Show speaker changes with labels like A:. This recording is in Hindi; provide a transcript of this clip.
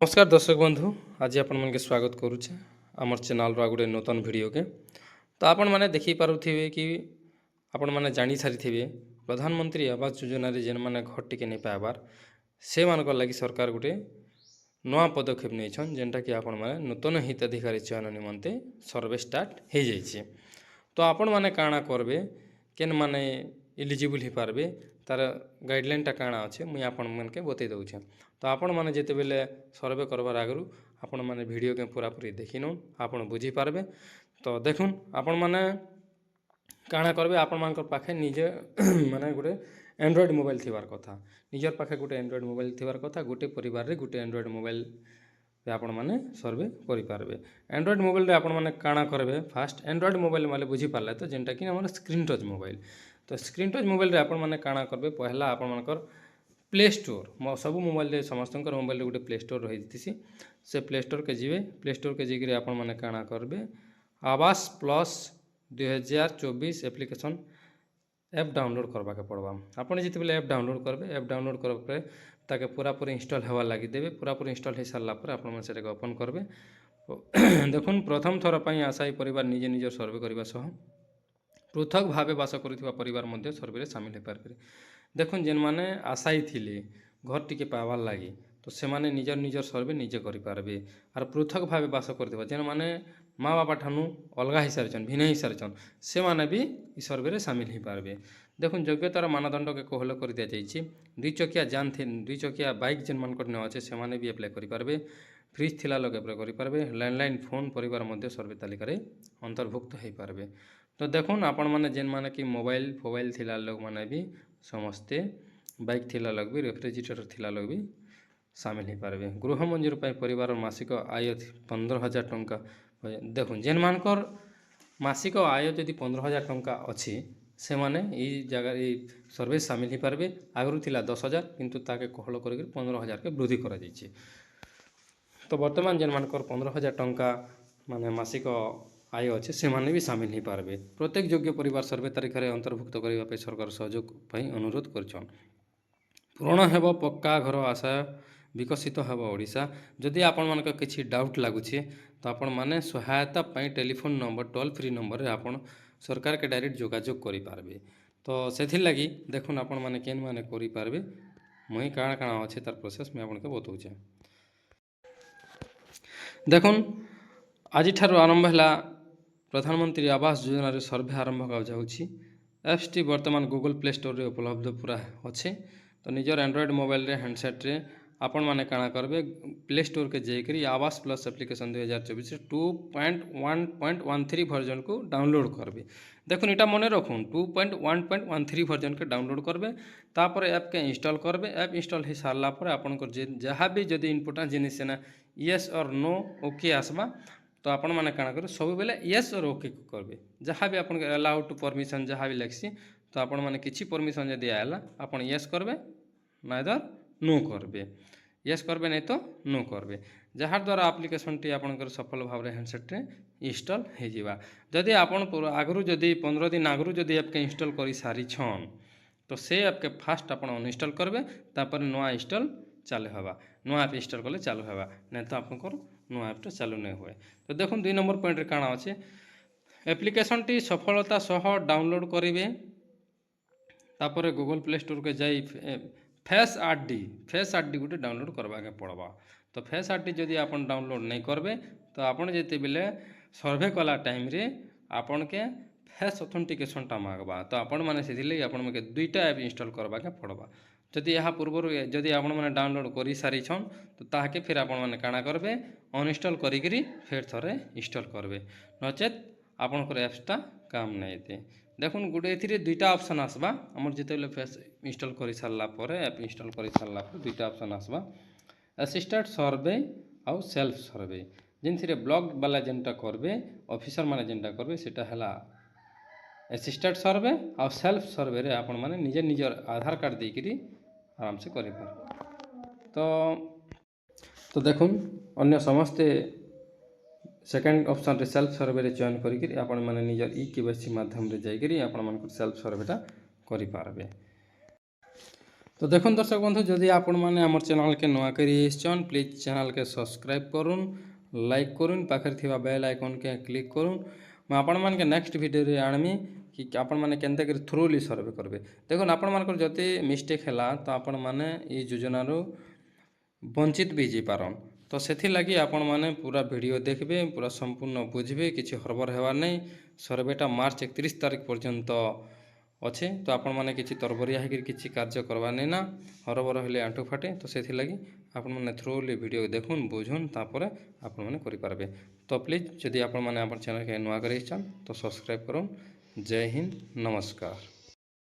A: नमस्कार दर्शक बंधु। आज आपण मन स्वागत करुचे आमर चैनल रो गोटे नूतन वीडियो के। तो आपण माने देखि पारुथिबे कि आपण माने जानि सारिथिबे प्रधानमंत्री आवास योजना रे जेन माने घर टिके नै पाबार से मानक लागि सरकार गोटे नवा पदक्षेप नैछन जेनटा कि आपण माने नूतन हिताधिकारी चयन निमंते सर्वे स्टार्ट हे जाइछे। तो आपण माने काना करबे केन माने एलिजिबल ही पारबे तार गाइडलाइन टा काना अच्छे मुई आपण मन के बतै दउछे। तो आपण माने जेते बेले सर्वे करबार आगरु आपण माने वीडियो के पूरा पूरी देखिनु आपण बुझी पारबे। तो देखुन आपण माने काना करबे आपण मानकर पाखे निजे माने गोटे एंड्रॉइड मोबाइल थिबार कथा निजर पाखे गोटे एंड्रॉइड मोबाइल थिबार कथा गोटे परिवार रे गोटे एंड्रॉइड मोबाइल रे आपण माने सर्वे करि पारबे। एंड्रॉइड मोबाइल रे आपण माने काना करबे फास्ट एंड्रॉइड मोबाइल माने बुझी पारले तो जेनटा कि हमर स्क्रीन टच मोबाइल। तो स्क्रीन टच मोबाइल रे आपण माने काना करबे पहला आपण मानकर प्ले स्टोर सब मोबाइल रे समस्त मोबाइल रे गोटे प्ले स्टोर रही से प्ले स्टोर के जीवे प्ले स्टोर के जीकर आपण माने काना करबे आवास प्लस 2024 एप्लिकेशन ऐप डाउनलोड करबा के पड़बा। आपण जिते बेले ऐप डाउनलोड करबे ऐप डाउनलोड करबा पे ताके पूरा पूरी इंस्टॉल हेवा लागि देबे पूरा पूरी इंस्टॉल हे सारला पर आपण माने सेटा ओपन करबे। देखुन प्रथम थर पई आशायी परिवार निजे निजे सर्वे करबा सह पृथक भावे बास करुवा परिवार मध्य सर्वे सामिल हो पारे। देखुन जेन माने आशायी थिले घर टिके पावार लगी तो से माने निजर निजर सर्वे निजे करें आर पृथक भावे बास कर जेन माने माँ बापा ठानु अलगा ही सारी भिन्न ही सारी से माने भी सर्वे सामिल हो पारे। देखुन योग्यतार मानदंड के कोहल कर दि जाइए दुई चकिया जान दुई चकिया बाइक जेन मन अच्छे से माने भी एप्लाय करें फ्रिज थिला लोग एप्लाय करें लैंडलाइन फोन परिवार मध्य सर्वे तालिकार अंतर्भुक्त हो पारे। तो देखुन आपण माने जेन माने कि मोबाइल फोबाइल थिला लोग माने भी समस्ते बाइक थिला लोग भी रेफ्रिजरेटर थिला लोग भी सामिल हो पारे। गृह मंजूर पर परिवार मासिक आय 15,000 टंका। देखुन जेन मानकर मासिक आय जदि 15,000 टंका अच्छी से माने जगह सर्वे सामिल हो पारे। आगु थिला 10,000 किंतु ताके कोहल कर 15,000 के वृद्धि करा जाइए। तो वर्तमान जेन मानकर 15,000 टंका माने मासिक आय अच्छे से माने भी सामिल हो पारे। प्रत्येक योग्य परिवार सर्वे तारीख में अंतर्भुक्त करने सरकार सहयोग अनुरोध कर पूरण हेब पक्का घर आशा विकसित हेब ओडिशा। जदि आपण मानक किछि डाउट लागुछि तो आपण माने सहायता पई telephone number toll free number रे आपण सरकार के डायरेक्ट जोगाजोग करि पारबे। तो सेथिर लागि देखुन आपण माने केन माने करि पारबे मुई काଣା काଣା अछि तार प्रोसेस में आपण के बतौछे। देखुन आज ठारो आरंभ हला प्रधानमंत्री आवास योजना रे सर्वे आरंभ का जाउछि। एप्स टी वर्तमान गूगल प्ले स्टोर रे उपलब्ध पूरा अच्छे। तो निजर एंड्रॉइड मोबाइल रे हैंडसेट रे आपण माने काଣା करबे प्ले स्टोर के जाइकरी आवास प्लस एप्लिकेशन 2024 2.1.13 वर्जन को डाउनलोड करबे। देखुन इटा मने रखुन 2.1.13 वर्जन के डाउनलोड करबे तापर ऐप के इंस्टॉल करबे। ऐप इंस्टॉल हो सारला पर आपण को जहाँ भी जदि इम्पोर्टेंट जिनिस ना येस और नो ओके आसबा तो आपण माने काଣା करे सब बेले येस और ओके करबे। जहाँ भी आपण अलाउ टू परमिशन जहाँ भी लेक्सी तो आपण माने किछि परमिशन जदि आला आपण येस करबे नाइदर नो करबे। येस करबे नहीं तो नो करबे जहाँ द्वारा एप्लिकेशन टी आपनकर सफल भाव रे हैंडसेट रे इंस्टॉल हो जावा। जदि आपण आगु जदि 15 दिन आगु जदि ऐप के इंस्टॉल करि सारी छन तो से ऐप के फास्ट आपण अनइंस्टॉल करबे तापर नया इंस्टॉल चालू हवा। नया ऐप इंस्टॉल कले चालू हवा नहीं तो आपनकर नया ऐप चालू नहीं हुए। तो देखुन 2 नंबर पॉइंट रे काଣା अछि एप्लिकेशन टी सफलता सह डाउनलोड करिवे तापर गूगल प्ले स्टोर के जाई फेस आरडी गोटे डाउनलोड करवा के पड़वा। तो फेस आरडी जदि आपण डाउनलोड नहीं करबे तो आपण जेते बेले सर्वे कला टाइम रे आपण के फेस ऑथेंटिकेशन टा मांगबा। तो आपण माने सेथिले आपण मके दुईटा ऐप इंस्टॉल करवा के पड़वा। जदि यहाँ पूर्व जदि आपण माने डाउनलोड करि सारी छन तो ताहाके फिर आपण माने काଣା करबे अनइंस्टॉल करिकरी फिर थरे इंस्टॉल करबे नचेत आपनकर ऐप्सटा काम नहीं दे। देखुन गोटे एथिरे दुईटा ऑप्शन आसबा हमर जेतेले फेस इंस्टॉल करि सारला परे ऐप इंस्टॉल करि सारला पर दुईटा ऑप्शन आसबा असिस्टेंट सर्वे आउ सेल्फ सर्वे। जिनथिरे ब्लॉग वाला जेनटा करबे ऑफिसर माने जेनटा करबे सेटा हला असिस्टेंट सर्वे आउ सेल्फ सर्वे रे आपण माने निजे निजर आधार कार्ड देकरी आराम से करि पार। तो देखुन अन्य समस्ते सेकेंड ऑप्शन रे सेल्फ सर्वे रे चयन करिकरी आपण माने निजर ई केवाईसी माध्यम रे जाइकरी आपण मानकर सेल्फ सर्वेटा करि पारबे। तो देखो दर्शक बंधु जदि आपण मैंने आम चैनल के नुआ कर प्लीज चैनल के सब्सक्राइब करूँ लाइक करूँ पाखे थी बेल आइकन के क्लिक करूँ मुझे आपण मान के नेक्स्ट वीडियो आनमी कि आपण मैंने केनता कर थ्रुली सर्वे करेंगे देखो आपण मान जदि मिस्टेक है तो आपण मैंने ये योजनार वंचित भी जापारन तो से लगी आपण मैंने पूरा वीडियो देखबे पूरा संपूर्ण बुझे किसी हरबर होवार नहीं सर्वेटा मार्च 31 तारीख पर्यंत अच्छे तो आपण मैंने किसी तरबरिया होकर किसी कार्य करवा नहीं ना हरबर हेले आंठू फाटे तो से लगी आपण मैंने थ्रुली वीडियो देखुन बुझुन तापर आपण मैंने करें तो प्लीज जदि आपण मैंने चैनल के नुआ कर तो सब्सक्राइब करूँ जय हिंद नमस्कार।